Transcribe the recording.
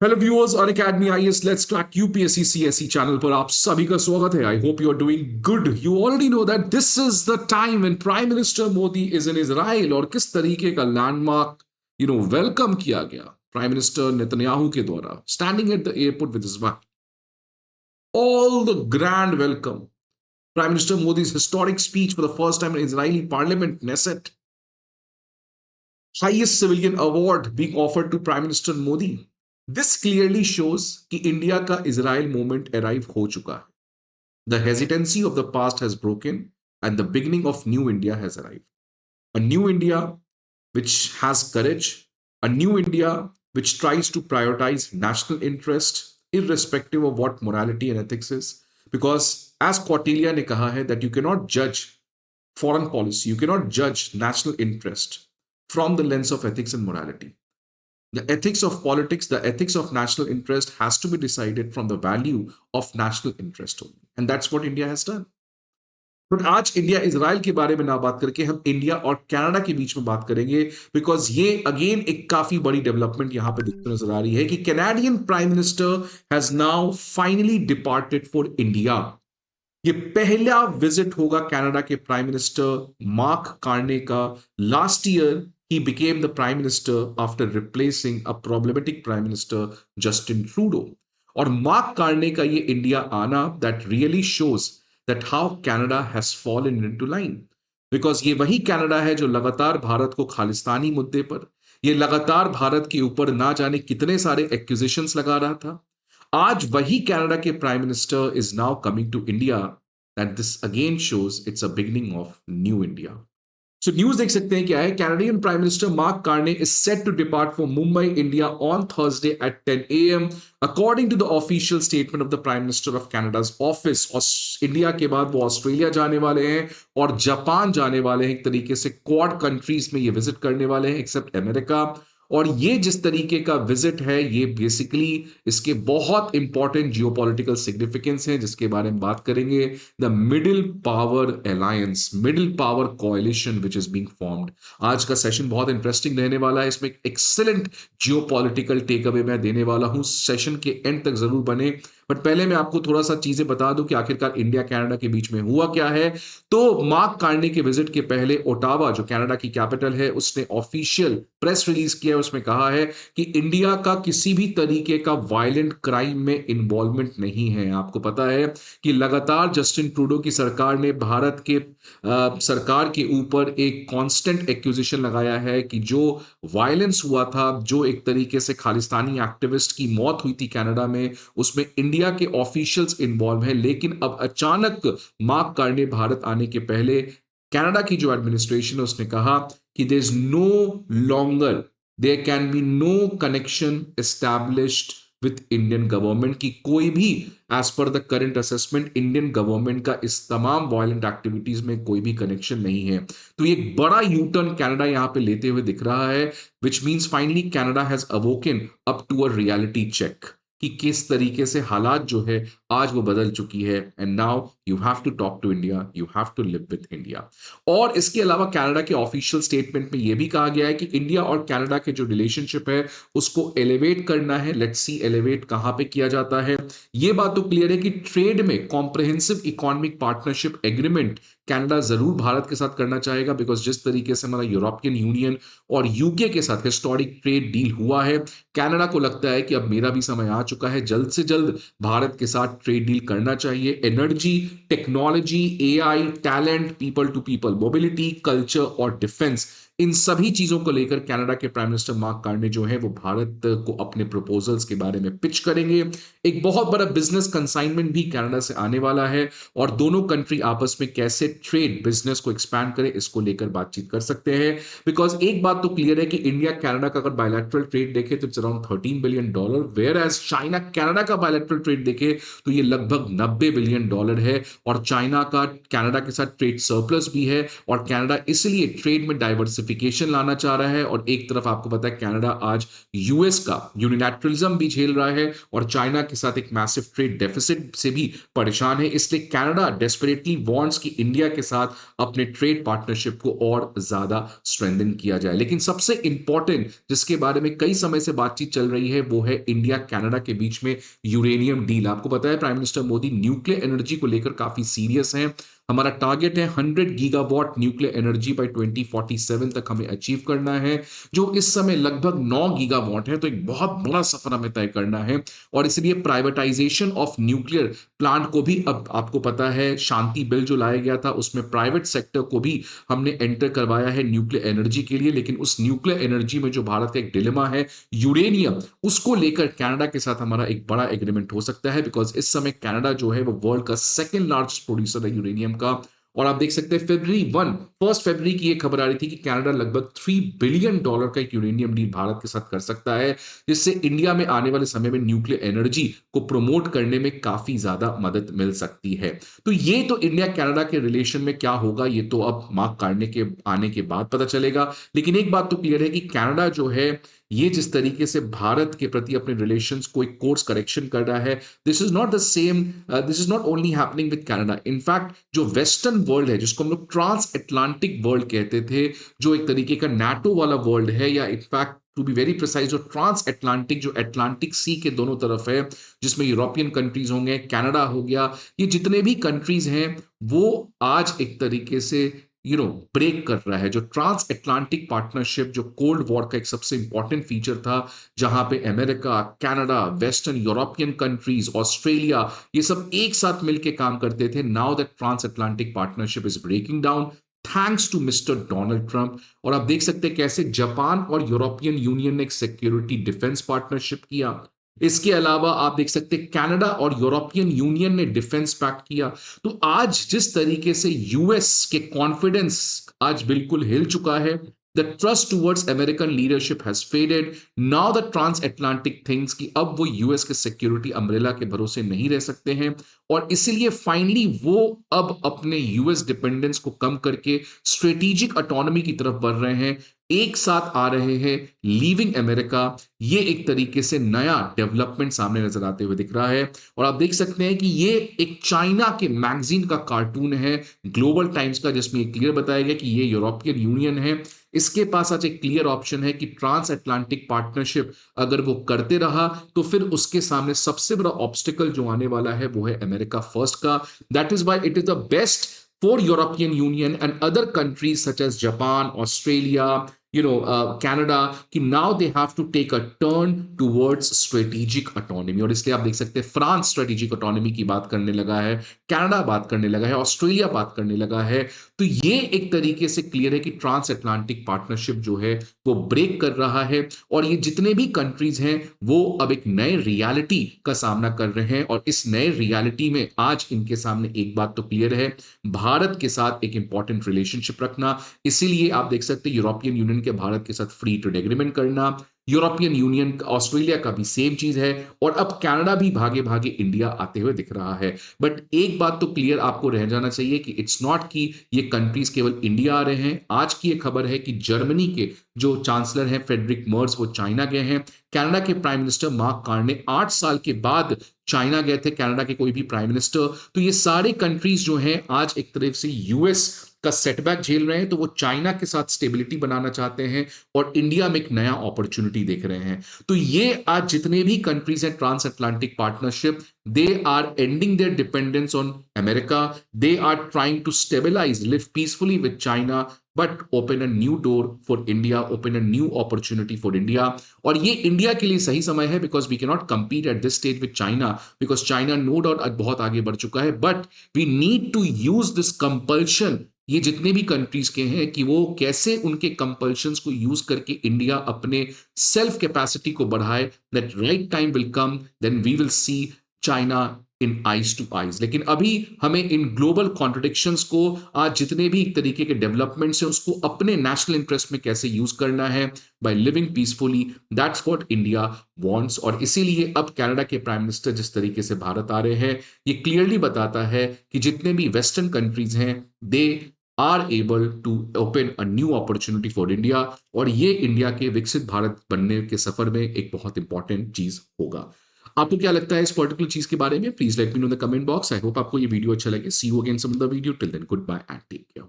Hello viewers और academy IAS let's crack UPSC CSE channel पर आप सभी का स्वागत है। I hope you are doing good. You already know that this is the time when prime minister Modi is in Israel और किस तरीके का लैंडमार्क वेलकम किया गया प्राइम मिनिस्टर नेतन्याहू के द्वारा standing at the airport with his wife. All the grand welcome, prime minister Modi's historic speech for the first time in Israeli parliament, Knesset, highest civilian award being offered to Prime Minister Modi. This clearly shows कि India का Israel moment arrive हो चुका है. The hesitancy of the past has broken and the beginning of new India has arrived. A new India which has courage, a new India which tries to prioritize national interest irrespective of what morality and ethics is. Because as Kautilya ने कहा है that you cannot judge foreign policy, you cannot judge national interest from the lens of ethics and morality. The ethics of politics, the ethics of national interest has to be decided from the value of national interest only. And that's what India has done. But आज India Israel के बारे में ना बात करके हम India और Canada के बीच में बात करेंगे, बिकॉज ये अगेन एक काफी बड़ी डेवलपमेंट यहां पे दिखती नजर आ रही है कि Canadian prime minister has now finally departed for India. ये पहला विजिट होगा कनाडा के प्राइम मिनिस्टर मार्क कार्ने का. Last year he became the prime minister after replacing a problematic prime minister Justin Trudeau. और मार्क कार्ने का ये India आना that really shows that how Canada has fallen into line. Because ये वही Canada है जो लगातार भारत को खालिस्तानी मुद्दे पर, ये लगातार भारत के ऊपर ना जाने कितने सारे एक्यूजेशंस लगा रहा था. आज वही कनाडा के prime minister is now coming to India. That this again shows it's a beginning of new India. So news देख सकते हैं क्या है. Canadian prime minister Mark Carney is set to depart for Mumbai India on Thursday at 10 AM according to the official statement of the prime minister of Canada's office. India के बाद वो Australia जाने वाले हैं और जापान जाने वाले हैं. एक तरीके से क्वाड कंट्रीज में ये विजिट करने वाले हैं एक्सेप्ट अमेरिका. और ये जिस तरीके का विजिट है ये बेसिकली इसके बहुत इंपॉर्टेंट जियोपॉलिटिकल सिग्निफिकेंस है जिसके बारे में बात करेंगे. The middle power alliance, middle power कोalition which is being formed. आज का सेशन बहुत इंटरेस्टिंग रहने वाला है. इसमें एक एक्सीलेंट जियोपॉलिटिकल टेक अवे मैं देने वाला हूं. सेशन के एंड तक जरूर बने. बट पहले मैं आपको थोड़ा सा चीजें बता दूं कि आखिरकार इंडिया कनाडा के बीच में हुआ क्या है. तो मार्क कार्ने के विजिट के पहले ओटावा जो कनाडा की कैपिटल है उसने ऑफिशियल प्रेस रिलीज किया. उसमें कहा है कि इंडिया का किसी भी तरीके का वायलेंट क्राइम में इन्वॉल्वमेंट नहीं है. आपको पता है कि लगातार जस्टिन ट्रूडो की सरकार ने भारत के सरकार के ऊपर एक कांस्टेंट एक्यूजेशन लगाया है कि जो वायलेंस हुआ था, जो एक तरीके से खालिस्तानी एक्टिविस्ट की मौत हुई थी कनाडा में, उसमें इंडिया के ऑफिशियल्स इन्वॉल्व हैं. लेकिन अब अचानक मार्क कार्ने भारत आने के पहले कनाडा की जो एडमिनिस्ट्रेशन है उसने कहा कि there is no longer, there can be no connection established with Indian government. की कोई भी as per the current assessment Indian government का इस तमाम वायलेंट एक्टिविटीज में कोई भी कनेक्शन नहीं है. तो ये बड़ा यू टर्न कनाडा यहां पे लेते हुए दिख रहा है, which means finally Canada has awoken up to a reality check कि किस तरीके से हालात जो है आज वो बदल चुकी है. And now you have to talk to India, you have to live with India. और इसके अलावा कनाडा के ऑफिशियल स्टेटमेंट में यह भी कहा गया है कि इंडिया और कनाडा के जो रिलेशनशिप है उसको एलिवेट करना है. लेट्स सी एलिवेट कहां पे किया जाता है. ये बात तो क्लियर है कि ट्रेड में comprehensive economic partnership agreement Canada जरूर भारत के साथ करना चाहेगा. बिकॉज जिस तरीके से हमारा यूरोपियन यूनियन और यूके के साथ हिस्टोरिक ट्रेड डील हुआ है, कनाडा को लगता है कि अब मेरा भी समय आ चुका है, जल्द से जल्द भारत के साथ ट्रेड डील करना चाहिए. Energy, technology, AI, talent, people to people mobility, culture और डिफेंस, इन सभी चीजों को लेकर कनाडा के प्राइम मिनिस्टर मार्क कार्ने जो है वो भारत को अपने प्रपोजल्स के बारे में पिच करेंगे. एक बहुत बड़ा बिजनेस कंसाइनमेंट भी कनाडा से आने वाला है और दोनों कंट्री आपस में कैसे ट्रेड बिजनेस को एक्सपैंड करे इसको लेकर बातचीत कर सकते हैं. बिकॉज एक बात तो क्लियर है कि इंडिया कनाडा का अगर बायलैटरल ट्रेड देखे तो it's around $13 billion, whereas China Canada का बायलैटरल ट्रेड देखे तो ये लगभग $90 बिलियन है. और चाइना का कनाडा के साथ ट्रेड सरप्लस भी है और कनाडा इसलिए ट्रेड में डाइवर्सिफिकेशन डाइवर्सिफिकेशन लाना चाह रहा है, और एक तरफ आपको पता है कनाडा आज यूएस का यूनिलैटरलिज्म भी झेल रहा है और चाइना के साथ एक मैसिव ट्रेड डेफिसिट से भी परेशान है। इसलिए कनाडा डेस्परेटली वांट्स कि इंडिया के साथ अपने ट्रेड पार्टनरशिप को और ज्यादा स्ट्रेंथन किया जाए। लेकिन सबसे इंपॉर्टेंट जिसके बारे में कई समय से बातचीत चल रही है वो है इंडिया कनाडा के बीच में यूरेनियम डील। आपको पता है prime minister Modi nuclear energy को लेकर काफी सीरियस हैं। हमारा टारगेट है 100 गीगावाट न्यूक्लियर एनर्जी बाय 2047 तक हमें अचीव करना है, जो इस समय लगभग 9 गीगावाट है। तो एक बहुत बड़ा सफर हमें तय करना है, और इसलिए प्राइवेटाइजेशन ऑफ न्यूक्लियर प्लांट को भी, अब आपको पता है शांति बिल जो लाया गया था उसमें प्राइवेट सेक्टर को भी हमने एंटर करवाया है न्यूक्लियर एनर्जी के लिए। लेकिन उस न्यूक्लियर एनर्जी में जो भारत का एक डिलेमा है यूरेनियम, उसको लेकर कनाडा के साथ हमारा एक बड़ा एग्रीमेंट हो सकता है, बिकॉज इस समय कनाडा जो है वो वर्ल्ड का सेकंड लार्जेस्ट प्रोड्यूसर है यूरेनियम का। और आप देख सकते हैं फर्स्ट फरवरी की एक खबर आ रही थी कि कनाडा लगभग $3 बिलियन का एक यूरेनियम डील भारत के साथ कर सकता है, जिससे इंडिया में आने वाले समय में न्यूक्लियर एनर्जी को प्रमोट करने में काफी ज्यादा मदद मिल सकती है। तो ये तो इंडिया कनाडा के रिलेशन में क्या होगा ये तो अब मार्क काटने के आने के बाद पता चलेगा। लेकिन एक बात तो क्लियर है कि कनाडा जो है ये जिस तरीके से भारत के प्रति अपने रिलेशंस को एक कोर्स करेक्शन कर रहा है, this is not the same, this is not only happening with Canada. In fact जो वेस्टर्न वर्ल्ड है जिसको हम लोग ट्रांस अटलांटिक वर्ल्ड कहते थे, जो एक तरीके का नाटो वाला वर्ल्ड है, या in fact to be very precise जो ट्रांस अटलांटिक, जो अटलांटिक सी के दोनों तरफ है, जिसमें यूरोपियन कंट्रीज होंगे, कनाडा हो गया, ये जितने भी कंट्रीज हैं वो आज एक तरीके से ब्रेक कर रहा है। जो ट्रांस अटलांटिक पार्टनरशिप, जो कोल्ड वॉर का एक सबसे इंपॉर्टेंट फीचर था, जहां पे America, Canada, western European countries, Australia, ये सब एक साथ मिलकर काम करते थे, now that trans Atlantic partnership is breaking down thanks to mister Donald Trump. और आप देख सकते हैं कैसे जापान और यूरोपियन यूनियन ने एक सिक्योरिटी डिफेंस पार्टनरशिप किया। इसके अलावा आप देख सकते हैं कनाडा और यूरोपियन यूनियन ने डिफेंस पैक्ट किया। तो आज जिस तरीके से यूएस के कॉन्फिडेंस आज बिल्कुल हिल चुका है, the trust towards American leadership has faded, now the trans Atlantic things कि अब वो यूएस के सिक्योरिटी अम्ब्रेला के भरोसे नहीं रह सकते हैं, और इसीलिए फाइनली वो अब अपने यूएस डिपेंडेंस को कम करके स्ट्रेटेजिक ऑटोनॉमी की तरफ बढ़ रहे हैं, एक साथ आ रहे हैं, लीविंग अमेरिका। ये एक तरीके से नया डेवलपमेंट सामने नजर आते हुए दिख रहा है। और आप देख सकते हैं कि ये एक चाइना के मैगजीन का कार्टून है, ग्लोबल टाइम्स का, जिसमें क्लियर बताया गया कि ये यूरोपियन यूनियन है, इसके पास आज एक क्लियर ऑप्शन है कि ट्रांस अटलांटिक पार्टनरशिप अगर वो करते रहा तो फिर उसके सामने सबसे बड़ा ऑब्स्टिकल जो आने वाला है वो है अमेरिका फर्स्ट का। That is why it is the best for European Union and other countries such as Japan, Australia, Canada, कि now they have to take a turn towards strategic autonomy। और इसलिए आप देख सकते हैं फ्रांस strategic autonomy की बात करने लगा है, कनाडा बात करने लगा है, ऑस्ट्रेलिया बात करने लगा है। तो ये एक तरीके से क्लियर है कि ट्रांस अटलांटिक पार्टनरशिप जो है वो ब्रेक कर रहा है, और ये जितने भी कंट्रीज हैं वो अब एक नए रियलिटी का सामना कर रहे हैं। और इस नए रियलिटी में आज इनके सामने एक बात तो क्लियर है, भारत के साथ एक इंपॉर्टेंट रिलेशनशिप रखना। इसीलिए आप देख सकते हैं यूरोपियन यूनियन के भारत के साथ फ्री ट्रेड एग्रीमेंट करना, यूरोपियन यूनियन ऑस्ट्रेलिया का भी सेम चीज है, और अब कनाडा भी भागे भागे इंडिया आते हुए दिख रहा है। बट एक बात तो क्लियर आपको रह जाना चाहिए कि इट्स नॉट कि ये कंट्रीज केवल इंडिया आ रहे हैं। आज की एक खबर है कि जर्मनी के जो चांसलर हैं फ्रेडरिक मर्ज वो चाइना गए हैं। कनाडा के प्राइम मिनिस्टर मार्क कार्ने 8 साल के बाद चाइना गए थे, कनाडा के कोई भी प्राइम मिनिस्टर। तो ये सारे कंट्रीज जो हैं आज एक तरफ से यूएस का सेटबैक झेल रहे हैं, तो वो चाइना के साथ स्टेबिलिटी बनाना चाहते हैं और इंडिया में एक नया अपॉर्चुनिटी देख रहे हैं। तो ये आज जितने भी कंट्रीज हैं trans Atlantic partnership, they are ending their dependence on America, they are trying to stabilize, live peacefully with China, but open a new door for India, open a new opportunity for India। और ये India के लिए सही समय है, because we cannot compete at this stage with China, because China no doubt बहुत आगे बढ़ चुका है, but we need to use this compulsion, ये जितने भी कंट्रीज के हैं कि वो कैसे उनके कंपल्शंस को यूज करके इंडिया अपने सेल्फ कैपेसिटी को बढ़ाए। That right time will come, then we will see China in eyes to eyes. लेकिन अभी हमें इन ग्लोबल कॉन्ट्रडिक्शंस को, आज जितने भी तरीके के डेवलपमेंट्स हैं उसको अपने नेशनल इंटरेस्ट में कैसे यूज करना है, by living peacefully, that's what India wants. और इसीलिए अब कनाडा के प्राइम मिनिस्टर जिस तरीके से भारत आ रहे हैं, ये क्लियरली बताता है कि जितने भी वेस्टर्न कंट्रीज हैं, they are able to open a new opportunity for India, और ये इंडिया के विकसित भारत बनने के सफर में एक बहुत इंपॉर्टेंट चीज होगा। आपको क्या लगता है इस पर्टिकुलर चीज के बारे में? Please let me know in the comment box. I hope आपको ये वीडियो अच्छा लगे। See you again some other video. Till then good bye and take care.